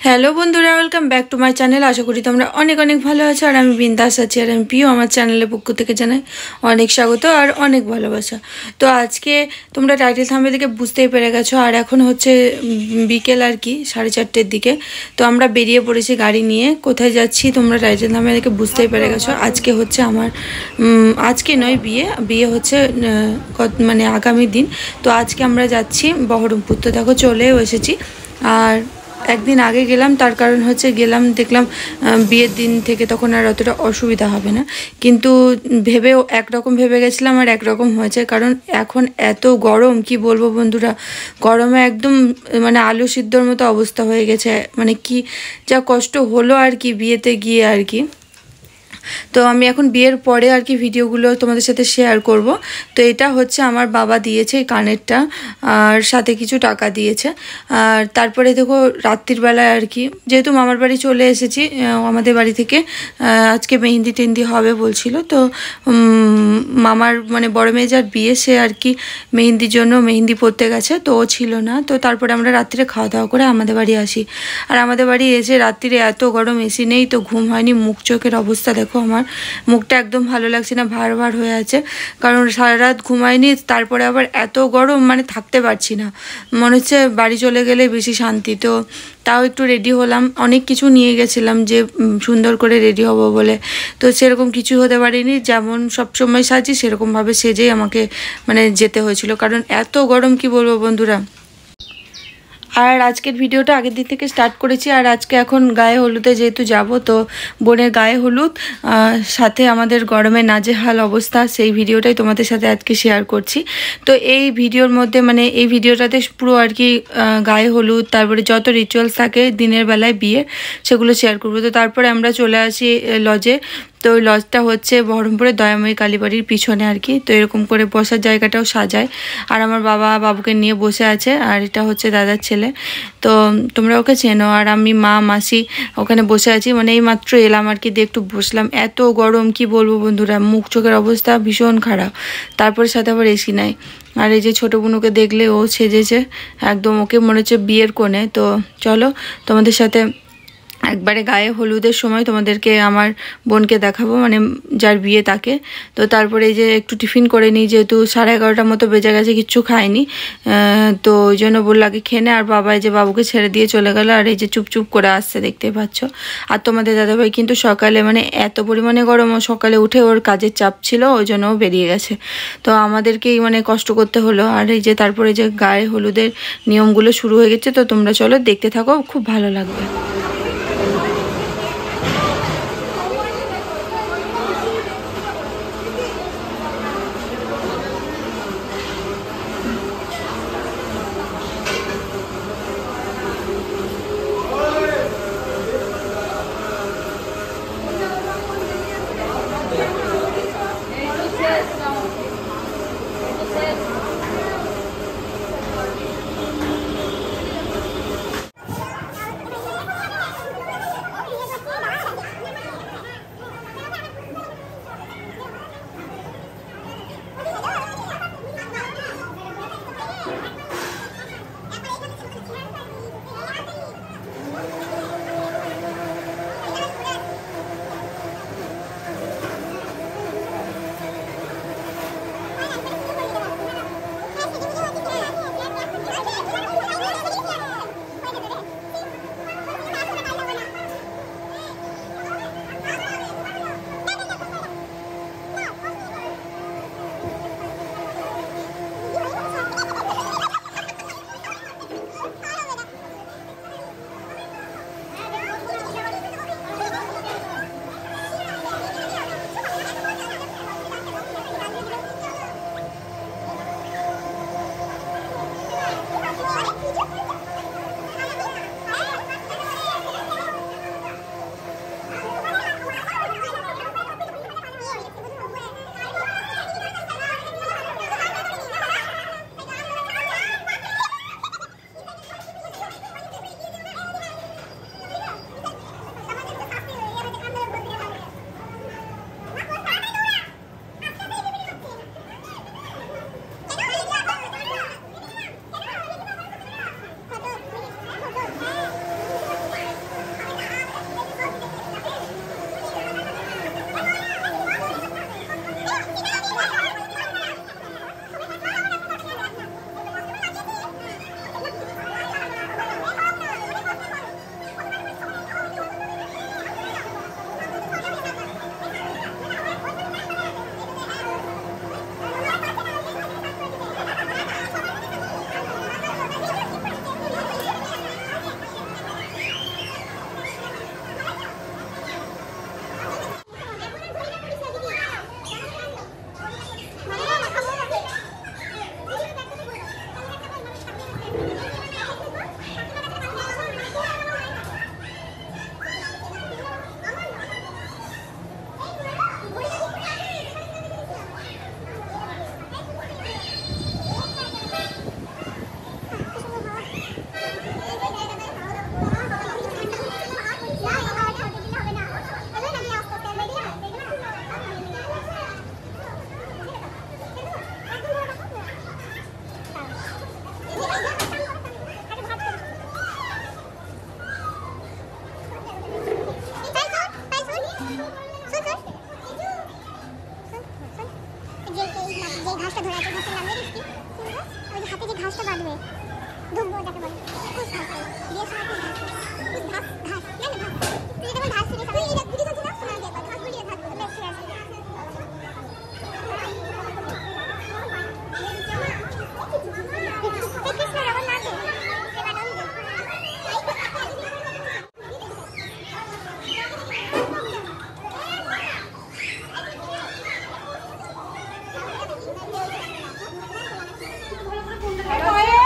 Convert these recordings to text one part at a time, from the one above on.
Hello বন্ধুরা, welcome back to my channel. আশা করি তোমরা অনেক অনেক ভালো আছো আর আমি বিন্দাস আছি। আর আমি পিও আমার চ্যানেলের পক্ষ থেকে জানাই অনেক স্বাগত আর অনেক ভালোবাসা। তো আজকে তোমরা টাইটেল থাম্বনেল থেকে বুঝতেই পেরে গেছো। আর এখন হচ্ছে বিকেল আর কি 4:30 দিকে। তো আমরা বেরিয়ে পড়েছি গাড়ি নিয়ে। কোথায় যাচ্ছি তোমরা টাইটেল থাম্বনেল থেকে বুঝতেই পেরে গেছো। আজকে হচ্ছে আমার আজকে নয়, বিয়ে হচ্ছে মানে আগামী দিন। তো আজকে আমরা যাচ্ছি বহরমপুর। তো দেখো চলেও এসেছি। আর একদিন আগে গেলাম, তার কারণ হচ্ছে গেলাম দেখলাম বিয়ের দিন থেকে তখন আর অতটা অসুবিধা হবে না, কিন্তু একরকম ভেবে গেছিলাম আর একরকম হয়েছে। কারণ এখন এত গরম, কি বলবো বন্ধুরা, গরমে একদম মানে আলু সিদ্ধর মতো অবস্থা হয়ে গেছে। মানে কি যা কষ্ট হলো আর কি বিয়েতে গিয়ে আর কি। তো আমি এখন বিয়ের পরে আর কি ভিডিওগুলো তোমাদের সাথে শেয়ার করব। তো এটা হচ্ছে আমার বাবা দিয়েছে এই কানেরটা, আর সাথে কিছু টাকা দিয়েছে। আর তারপরে দেখো রাত্রির বেলায় আর কি, যেহেতু মামার বাড়ি চলে এসেছি আমাদের বাড়ি থেকে, আজকে মেহেন্দি টেন্দি হবে বলছিল। তো মামার মানে বড় মেজার বিয়ে, সে আর কি মেহেন্দির জন্য মেহেন্দি পরতে গেছে, তো ও ছিল না। তো তারপরে আমরা রাত্রে খাওয়া দাওয়া করে আমাদের বাড়ি আসি। আর আমাদের বাড়ি এসে রাত্রিরে এত গরম, এসি নেই, তো ঘুম হয়নি। মুখ চোখের অবস্থা দেখো, আমার মুখটা একদম ভালো লাগছে না, ভার ভার হয়ে আছে, কারণ সারা রাত ঘুমাইনি। তারপরে আবার এত গরম, মানে থাকতে পারছি না, মনে হচ্ছে বাড়ি চলে গেলে বেশি শান্তি। তো তাও একটু রেডি হলাম, অনেক কিছু নিয়ে গেছিলাম যে সুন্দর করে রেডি হব বলে। তো সেরকম কিছু হতে পারিনি, যেমন সবসময় সাজি সেরকমভাবে সেজেই আমাকে মানে যেতে হয়েছিল, কারণ এত গরম, কি বলবো বন্ধুরা। আর আজকের ভিডিওটা আগের দিন থেকে স্টার্ট করেছি। আর আজকে এখন গায়ে হলুদে যেহেতু যাব, তো বোনের গায়ে হলুদ, সাথে আমাদের গরমে নাজেহাল অবস্থা, সেই ভিডিওটাই তোমাদের সাথে আজকে শেয়ার করছি। তো এই ভিডিওর মধ্যে মানে এই ভিডিওটাতে পুরো আর কি গায়ে হলুদ, তারপরে যত রিচুয়ালস থাকে দিনের বেলায় বিয়ে, সেগুলো শেয়ার করবো। তো তারপরে আমরা চলে আসি লজে। তো ওই লজটা হচ্ছে বহরমপুরের দয়াময়ী কালীবাড়ির পিছনে আর কি। তো এরকম করে বসার জায়গাটাও সাজায়। আর আমার বাবুকে নিয়ে বসে আছে, আর এটা হচ্ছে দাদার ছেলে, তো তোমরা ওকে চেনো। আর আমি মা মাসি ওখানে বসে আছি, মানে এই মাত্র এলাম আর কি, দিয়ে একটু বসলাম। এত গরম, কি বলবো বন্ধুরা, মুখ চোখের অবস্থা ভীষণ খারাপ। তারপরে সাথে আবার এসি নাই। আর এই যে ছোটো বোনকে দেখলে, ও সেজেছে একদম, ওকে মনে হচ্ছে বিয়ের কোণে। তো চলো তোমাদের সাথে একবারে গায়ে হলুদের সময় তোমাদেরকে আমার বোনকে দেখাবো, মানে যার বিয়ে তাকে। তো তারপরে এই যে একটু টিফিন করে নিই, যেহেতু 11:30 মতো বেজে গেছে, কিচ্ছু খাইনি। তো ওই জন্য বললো আগে খেয়ে নে। আর বাবা এই যে বাবুকে ছেড়ে দিয়ে চলে গেল, আর এই যে চুপচুপ করে আসছে, দেখতেই পাচ্ছ। আর তোমাদের দাদাভাই কিন্তু সকালে মানে এত পরিমাণে গরম, সকালে উঠে ওর কাজের চাপ ছিল, ওই জন্য ও বেরিয়ে গেছে। তো আমাদেরকেই মানে কষ্ট করতে হলো। আর এই যে তারপরে যে গায়ে হলুদের নিয়মগুলো শুরু হয়ে গেছে, তো তোমরা চলো দেখতে থাকো, খুব ভালো লাগবে।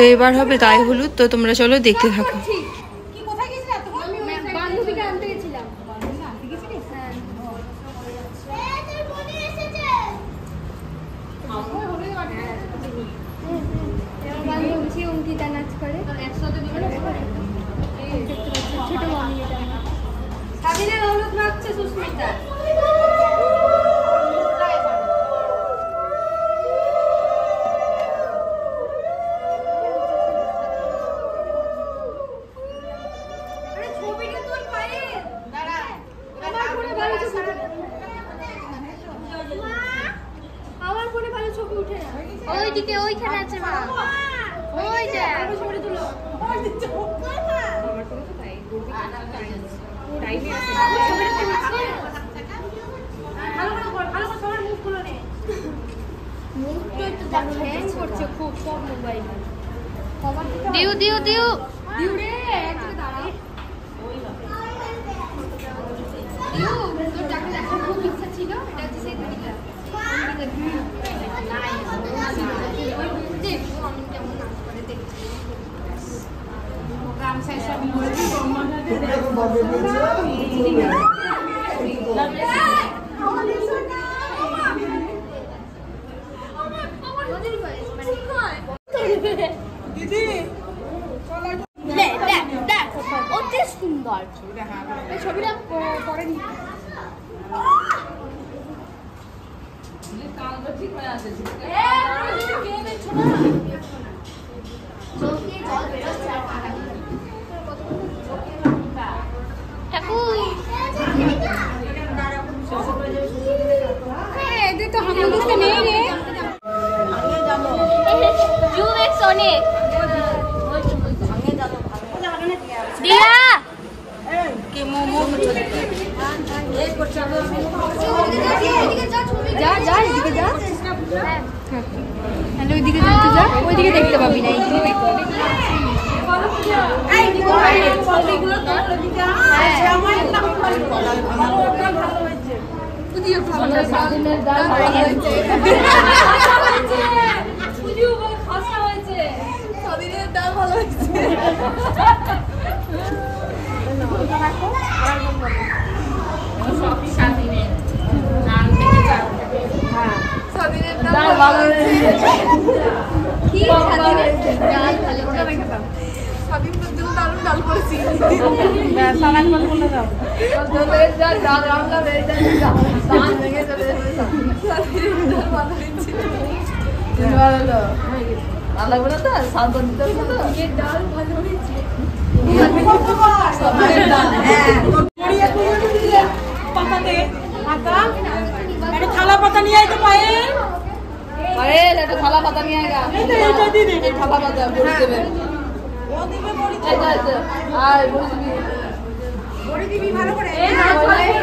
তো এবার হবে গায়ে হলুদ, তো তোমরা চলো দেখতে থাকো। ওইদিকে ওইখানে আছে মা, ওই যে দিউ দিউ দিউ দিউ রে দাঁড়া দিউ, তোর টাকা দেখার খুব ইচ্ছা ছিল, এটা হচ্ছে সেই দিদিটা। সুন্দর ছবিটা পরে ওইদিকে দেখতে পাবি না, থালা পাতা নিয়ে আইতে পারে, থালা পাতা নিয়ে আয়, থালা পাতা বড়ি দেবে, আর বড়ি দিবি ভালো করে,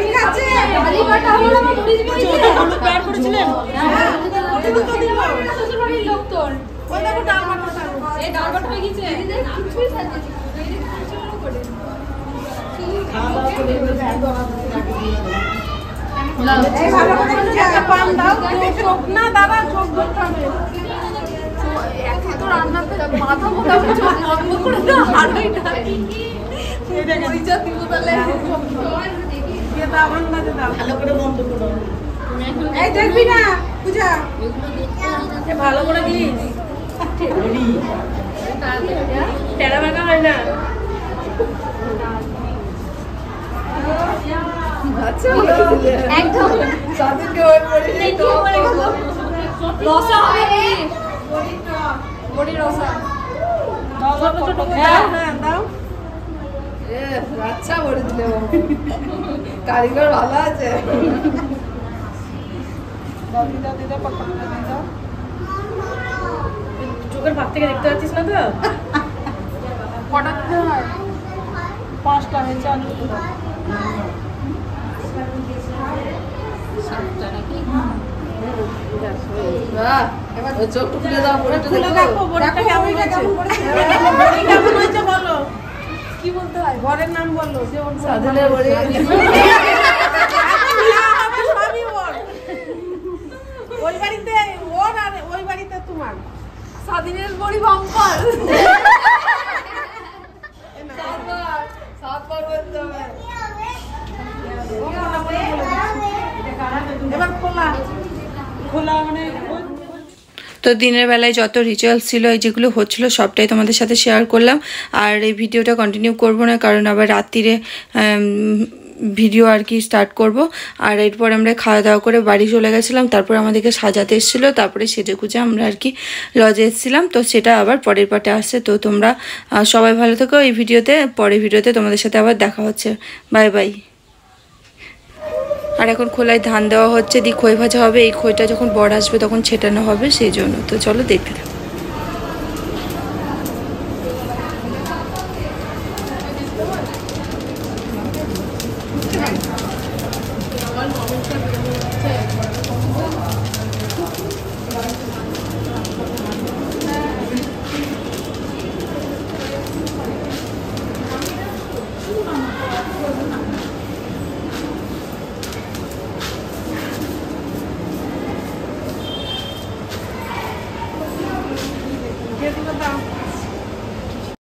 ঠিক আছে খালি বাটা হলো না, বড়ি দিবি হলুদ প্যাড করেছিলেন, শ্বশুর বাড়ির লোক তোর, ওই দেখো ডাল বাটা, এই ডাল বাটা হয়ে গেছে, কিছুই সাজিয়েছি, এই কিছু করে খাওয়া করে এই ভালো করে একটা পান দাও, চোখ না দাদা, চোখ ধরতে হবে, এখন তো রান্নাতে মাথা মোটা বন্ধ করে দাও, হাড়িটা পরিচা দিব তাহলে দিয়ে দাও, আন্দাজে দাও, ভালো করে বন্ধ করো, এই দেখবি না পূজা, ভালো করে দিস, টেরা বাঁকা হয় না, একদম সাথে ওই পড়ে রসা হবে, বড়ি রসা দাও, আচ্ছা বলে দিলে কারিগর ভালো আছে, চোখের ভাব থেকে দেখতে পাচ্ছিস না তো, কটা দিতে হয়, 5টা হয়েছে, আলু চোখটা খুলে দাও, বলো কি বলতে হয়, ঘরের নাম বলো, ওই বাড়িতে ওর আর ওই বাড়িতে তোমার স্বাধীনের বড়ি বাম্পার সাতবার বলতে হবে এবার খোলা খোলা মানে তো দিনের বেলায় যত রিচুয়ালস ছিল এই যেগুলো হচ্ছিল সবটাই তোমাদের সাথে শেয়ার করলাম। আর এই ভিডিওটা কন্টিনিউ করব না, কারণ আবার রাত্রিরে ভিডিও আর কি স্টার্ট করব। আর এরপর আমরা খাওয়া দাওয়া করে বাড়ি চলে গেছিলাম, তারপর আমাদেরকে সাজাতে এসেছিলো, তারপরে সেজে গুজে আমরা আর কি লজে এসেছিলাম। তো সেটা আবার পরের পার্টে আসছে। তো তোমরা সবাই ভালো থেকো। এই ভিডিওতে পরের ভিডিওতে তোমাদের সাথে আবার দেখা হচ্ছে। Bye bye. আর এখন খোলায় ধান দেওয়া হচ্ছে, দিয়ে খই ভাজা হবে। এই খইটা যখন বড় আসবে তখন ছেটানো হবে, সেই জন্য। তো চলো দেখতে থাকো। দিয়ে দিল দাও